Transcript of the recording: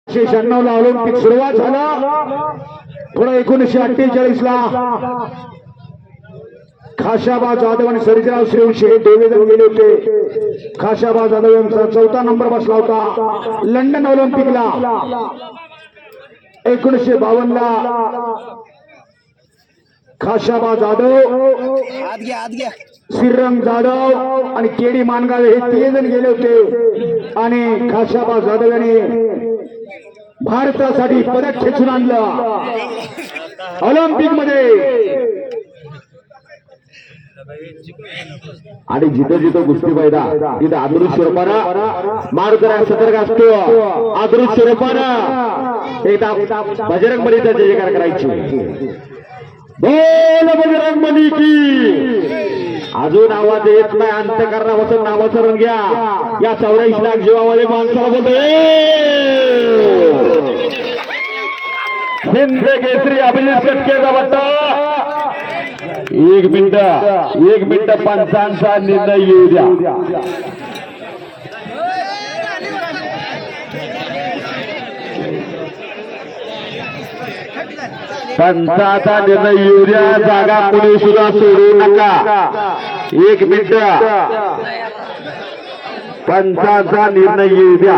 1996 ला ऑलिम्पिक सुरुवात झाला. पुढे 1948 ला खाशाबा जाधव आणि सर्जेराव श्रीवंशी हे दोघे जण गेले होते. खाशाबा जाधव यांचा 4था नंबर बसला होता लंडन ऑलिम्पिकला. 1952 ला खाशाबा जाधव, श्रीरंग जाधव आणि केडी मानगावे हे तिघे जण गेले होते आणि खाशाबा जाधव यांनी भारतासाठी पदक खेचून आणलं ऑलिम्पिक मध्ये. आणि जिथं जिथं कुस्ती पैदा तिथं अदृश्य रूपानं मारुती सतर्क असतो. अदृश्य रूपानं एकदा बजरंग बलीचा जयकार करायची. बोल बजरंग बली की. अजून आवाज येत नाही. अंतकरणापासून नावाचं रंग घ्या. या 84 लाख जीवावाले माणसाला बोलतो हिंद केसरी अभिजित कटकेचा वाटतं. 1 मिनिट पंचांचा निर्णय येऊ द्या. पंचाचा निर्णय येऊ द्या. जागा कोणी सुद्धा सोडू नका. 1 मिनिट पंचाचा निर्णय येऊ द्या.